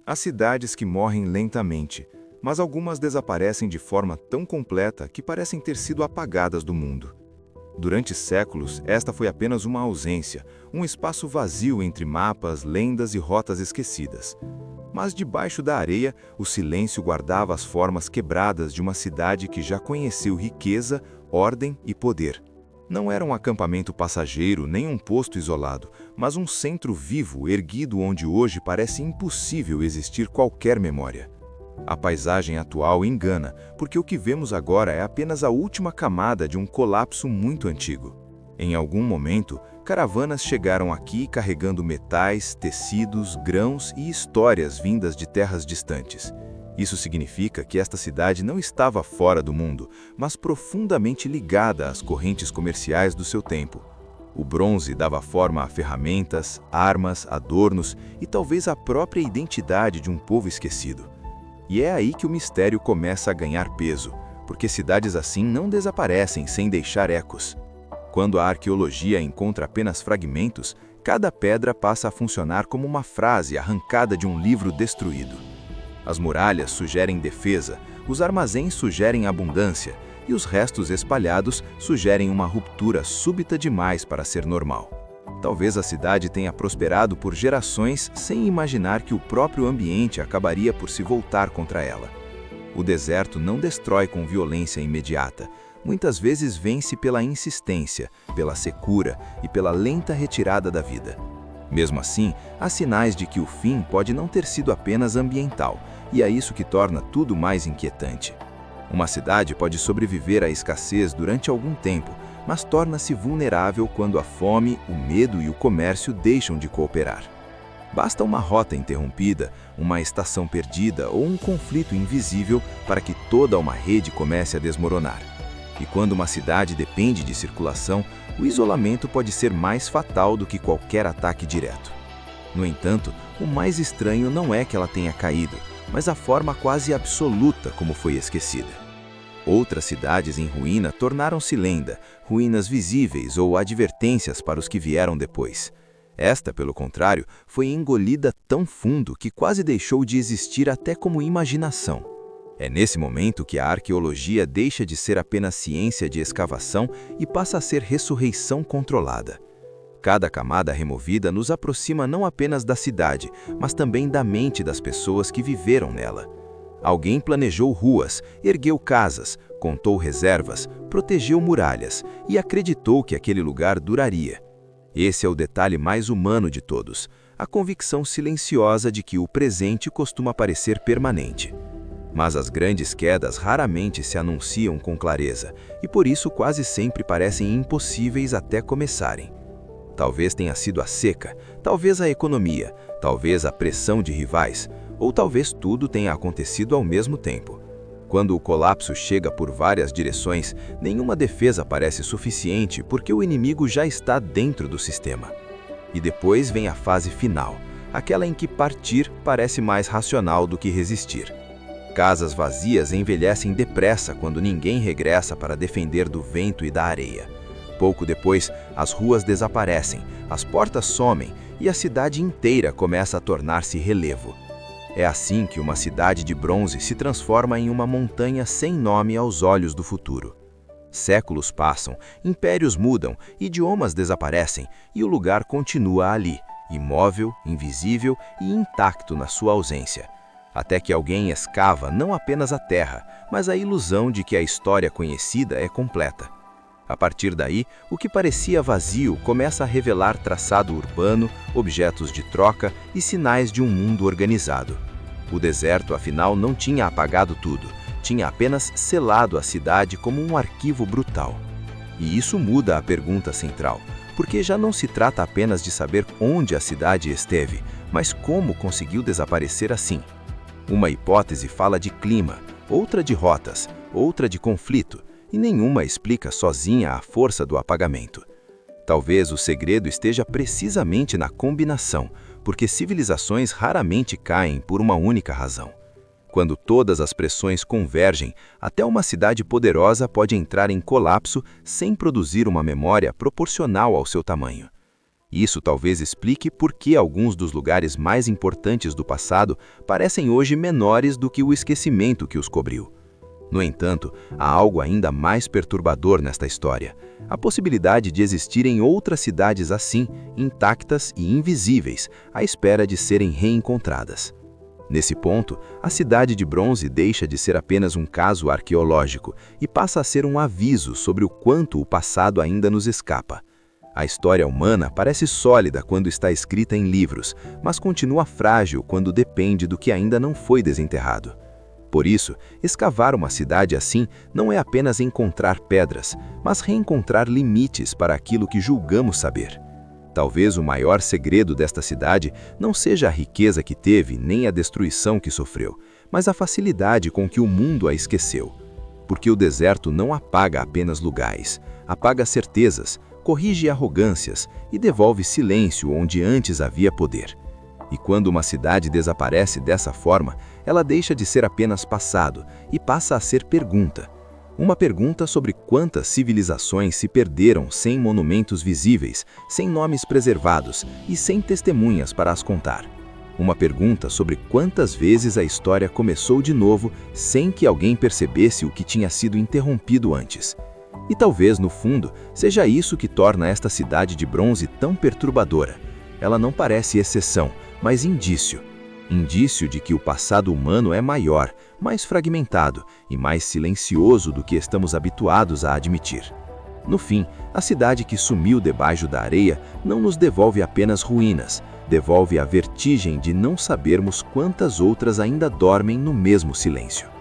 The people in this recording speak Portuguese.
Há cidades que morrem lentamente, mas algumas desaparecem de forma tão completa que parecem ter sido apagadas do mundo. Durante séculos, esta foi apenas uma ausência, um espaço vazio entre mapas, lendas e rotas esquecidas. Mas debaixo da areia, o silêncio guardava as formas quebradas de uma cidade que já conheceu riqueza, ordem e poder. Não era um acampamento passageiro nem um posto isolado, mas um centro vivo erguido onde hoje parece impossível existir qualquer memória. A paisagem atual engana, porque o que vemos agora é apenas a última camada de um colapso muito antigo. Em algum momento, caravanas chegaram aqui carregando metais, tecidos, grãos e histórias vindas de terras distantes. Isso significa que esta cidade não estava fora do mundo, mas profundamente ligada às correntes comerciais do seu tempo. O bronze dava forma a ferramentas, armas, adornos e talvez a própria identidade de um povo esquecido. E é aí que o mistério começa a ganhar peso, porque cidades assim não desaparecem sem deixar ecos. Quando a arqueologia encontra apenas fragmentos, cada pedra passa a funcionar como uma frase arrancada de um livro destruído. As muralhas sugerem defesa, os armazéns sugerem abundância, e os restos espalhados sugerem uma ruptura súbita demais para ser normal. Talvez a cidade tenha prosperado por gerações sem imaginar que o próprio ambiente acabaria por se voltar contra ela. O deserto não destrói com violência imediata. Muitas vezes vence pela insistência, pela secura e pela lenta retirada da vida. Mesmo assim, há sinais de que o fim pode não ter sido apenas ambiental, e é isso que torna tudo mais inquietante. Uma cidade pode sobreviver à escassez durante algum tempo, mas torna-se vulnerável quando a fome, o medo e o comércio deixam de cooperar. Basta uma rota interrompida, uma estação perdida ou um conflito invisível para que toda uma rede comece a desmoronar. E quando uma cidade depende de circulação, o isolamento pode ser mais fatal do que qualquer ataque direto. No entanto, o mais estranho não é que ela tenha caído, mas a forma quase absoluta como foi esquecida. Outras cidades em ruína tornaram-se lenda, ruínas visíveis ou advertências para os que vieram depois. Esta, pelo contrário, foi engolida tão fundo que quase deixou de existir até como imaginação. É nesse momento que a arqueologia deixa de ser apenas ciência de escavação e passa a ser ressurreição controlada. Cada camada removida nos aproxima não apenas da cidade, mas também da mente das pessoas que viveram nela. Alguém planejou ruas, ergueu casas, contou reservas, protegeu muralhas e acreditou que aquele lugar duraria. Esse é o detalhe mais humano de todos, a convicção silenciosa de que o presente costuma parecer permanente. Mas as grandes quedas raramente se anunciam com clareza e por isso quase sempre parecem impossíveis até começarem. Talvez tenha sido a seca, talvez a economia, talvez a pressão de rivais, ou talvez tudo tenha acontecido ao mesmo tempo. Quando o colapso chega por várias direções, nenhuma defesa parece suficiente porque o inimigo já está dentro do sistema. E depois vem a fase final, aquela em que partir parece mais racional do que resistir. Casas vazias envelhecem depressa quando ninguém regressa para defender do vento e da areia. Pouco depois, as ruas desaparecem, as portas somem e a cidade inteira começa a tornar-se relevo. É assim que uma cidade de bronze se transforma em uma montanha sem nome aos olhos do futuro. Séculos passam, impérios mudam, idiomas desaparecem e o lugar continua ali, imóvel, invisível e intacto na sua ausência. Até que alguém escava não apenas a terra, mas a ilusão de que a história conhecida é completa. A partir daí, o que parecia vazio começa a revelar traçado urbano, objetos de troca e sinais de um mundo organizado. O deserto, afinal, não tinha apagado tudo, tinha apenas selado a cidade como um arquivo brutal. E isso muda a pergunta central, porque já não se trata apenas de saber onde a cidade esteve, mas como conseguiu desaparecer assim. Uma hipótese fala de clima, outra de rotas, outra de conflito, e nenhuma explica sozinha a força do apagamento. Talvez o segredo esteja precisamente na combinação, porque civilizações raramente caem por uma única razão. Quando todas as pressões convergem, até uma cidade poderosa pode entrar em colapso sem produzir uma memória proporcional ao seu tamanho. Isso talvez explique por que alguns dos lugares mais importantes do passado parecem hoje menores do que o esquecimento que os cobriu. No entanto, há algo ainda mais perturbador nesta história: a possibilidade de existirem outras cidades assim, intactas e invisíveis, à espera de serem reencontradas. Nesse ponto, a Cidade de Bronze deixa de ser apenas um caso arqueológico e passa a ser um aviso sobre o quanto o passado ainda nos escapa. A história humana parece sólida quando está escrita em livros, mas continua frágil quando depende do que ainda não foi desenterrado. Por isso, escavar uma cidade assim não é apenas encontrar pedras, mas reencontrar limites para aquilo que julgamos saber. Talvez o maior segredo desta cidade não seja a riqueza que teve nem a destruição que sofreu, mas a facilidade com que o mundo a esqueceu. Porque o deserto não apaga apenas lugares, apaga certezas, corrige arrogâncias e devolve silêncio onde antes havia poder. E quando uma cidade desaparece dessa forma, ela deixa de ser apenas passado e passa a ser pergunta. Uma pergunta sobre quantas civilizações se perderam sem monumentos visíveis, sem nomes preservados e sem testemunhas para as contar. Uma pergunta sobre quantas vezes a história começou de novo sem que alguém percebesse o que tinha sido interrompido antes. E talvez, no fundo, seja isso que torna esta Cidade de Bronze tão perturbadora. Ela não parece exceção, mas indício. Indício de que o passado humano é maior, mais fragmentado e mais silencioso do que estamos habituados a admitir. No fim, a cidade que sumiu debaixo da areia não nos devolve apenas ruínas, devolve a vertigem de não sabermos quantas outras ainda dormem no mesmo silêncio.